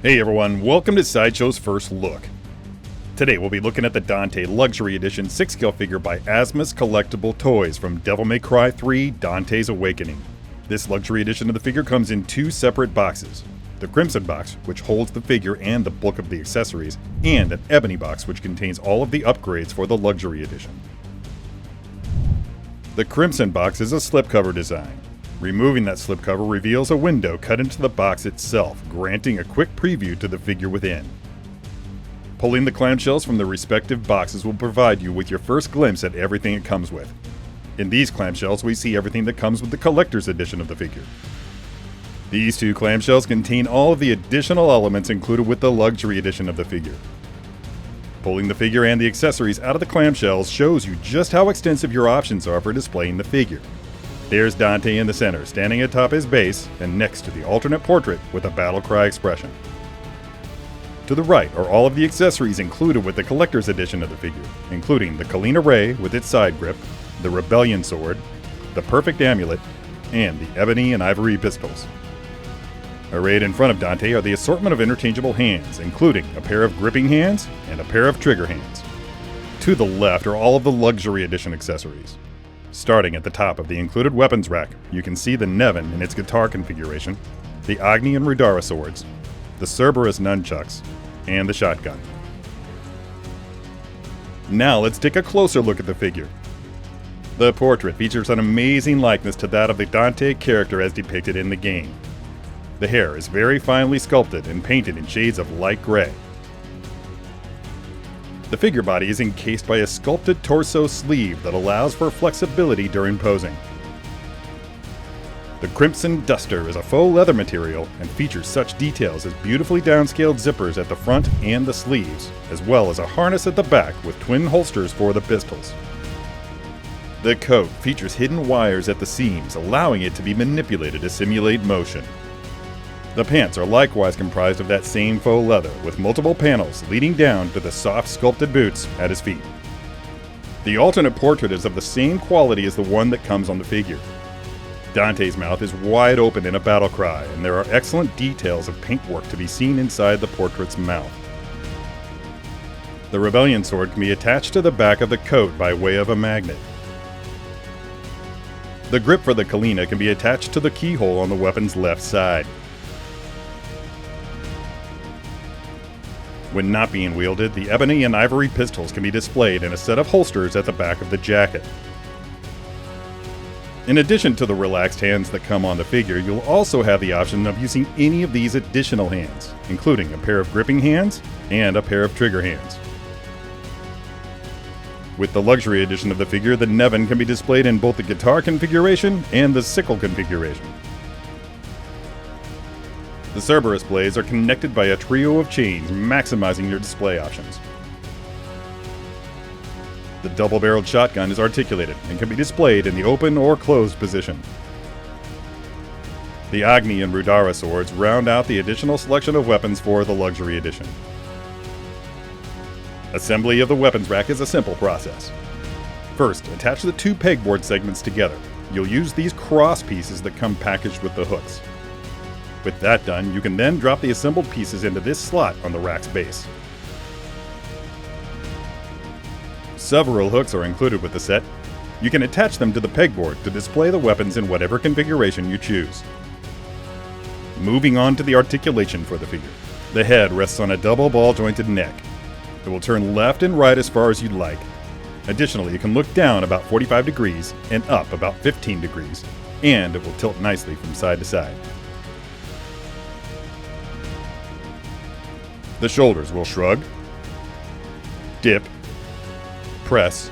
Hey everyone, welcome to Sideshow's First Look. Today we'll be looking at the Dante Luxury Edition 6th Scale Figure by Asmus Collectible Toys from Devil May Cry 3 Dante's Awakening. This luxury edition of the figure comes in two separate boxes. The Crimson box, which holds the figure and the book of the accessories, and an Ebony box, which contains all of the upgrades for the luxury edition. The Crimson box is a slipcover design. Removing that slipcover reveals a window cut into the box itself, granting a quick preview to the figure within. Pulling the clamshells from the respective boxes will provide you with your first glimpse at everything it comes with. In these clamshells, we see everything that comes with the collector's edition of the figure. These two clamshells contain all of the additional elements included with the luxury edition of the figure. Pulling the figure and the accessories out of the clamshells shows you just how extensive your options are for displaying the figure. There's Dante in the center, standing atop his base and next to the alternate portrait with a battle cry expression. To the right are all of the accessories included with the collector's edition of the figure, including the Kalina Ray with its side grip, the Rebellion sword, the Perfect Amulet, and the ebony and ivory pistols. Arrayed in front of Dante are the assortment of interchangeable hands, including a pair of gripping hands and a pair of trigger hands. To the left are all of the luxury edition accessories. Starting at the top of the included weapons rack, you can see the Nevin in its guitar configuration, the Agni and Rudara swords, the Cerberus nunchucks, and the shotgun. Now let's take a closer look at the figure. The portrait features an amazing likeness to that of the Dante character as depicted in the game. The hair is very finely sculpted and painted in shades of light gray. The figure body is encased by a sculpted torso sleeve that allows for flexibility during posing. The Crimson Duster is a faux leather material and features such details as beautifully downscaled zippers at the front and the sleeves, as well as a harness at the back with twin holsters for the pistols. The coat features hidden wires at the seams, allowing it to be manipulated to simulate motion. The pants are likewise comprised of that same faux leather, with multiple panels leading down to the soft sculpted boots at his feet. The alternate portrait is of the same quality as the one that comes on the figure. Dante's mouth is wide open in a battle cry, and there are excellent details of paintwork to be seen inside the portrait's mouth. The Rebellion sword can be attached to the back of the coat by way of a magnet. The grip for the Kalina can be attached to the keyhole on the weapon's left side. When not being wielded, the ebony and ivory pistols can be displayed in a set of holsters at the back of the jacket. In addition to the relaxed hands that come on the figure, you'll also have the option of using any of these additional hands, including a pair of gripping hands and a pair of trigger hands. With the luxury edition of the figure, the Nevin can be displayed in both the guitar configuration and the sickle configuration. The Cerberus blades are connected by a trio of chains, maximizing your display options. The double-barreled shotgun is articulated and can be displayed in the open or closed position. The Agni and Rudara swords round out the additional selection of weapons for the luxury edition. Assembly of the weapons rack is a simple process. First, attach the two pegboard segments together. You'll use these cross pieces that come packaged with the hooks. With that done, you can then drop the assembled pieces into this slot on the rack's base. Several hooks are included with the set. You can attach them to the pegboard to display the weapons in whatever configuration you choose. Moving on to the articulation for the figure. The head rests on a double ball-jointed neck. It will turn left and right as far as you'd like. Additionally, you can look down about 45 degrees and up about 15 degrees, and it will tilt nicely from side to side. The shoulders will shrug, dip, press,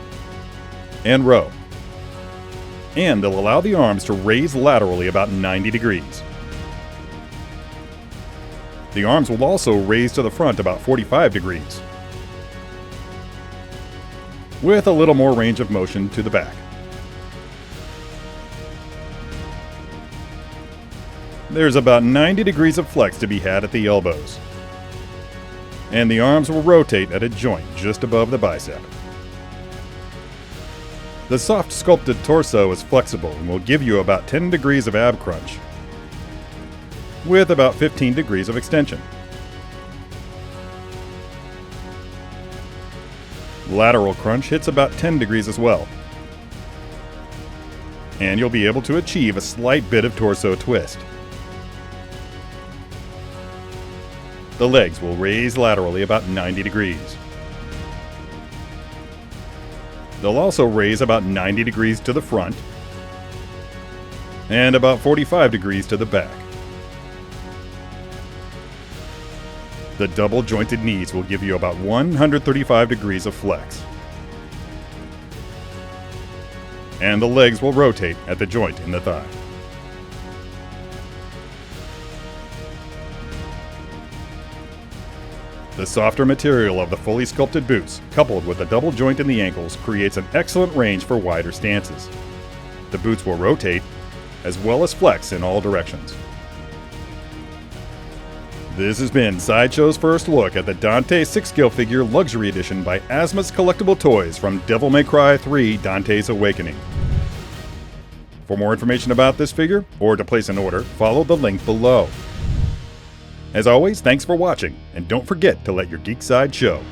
and row. And they'll allow the arms to raise laterally about 90 degrees. The arms will also raise to the front about 45 degrees, with a little more range of motion to the back. There's about 90 degrees of flex to be had at the elbows, and the arms will rotate at a joint just above the bicep. The soft sculpted torso is flexible and will give you about 10 degrees of ab crunch, with about 15 degrees of extension. Lateral crunch hits about 10 degrees as well. And you'll be able to achieve a slight bit of torso twist. The legs will raise laterally about 90 degrees. They'll also raise about 90 degrees to the front and about 45 degrees to the back. The double jointed knees will give you about 135 degrees of flex. And the legs will rotate at the joint in the thigh. The softer material of the fully sculpted boots, coupled with a double joint in the ankles, creates an excellent range for wider stances. The boots will rotate, as well as flex in all directions. This has been Sideshow's first look at the Dante Sixth Scale Figure Luxury Edition by Asmus Collectible Toys from Devil May Cry 3 Dante's Awakening. For more information about this figure, or to place an order, follow the link below. As always, thanks for watching, and don't forget to let your geek side show.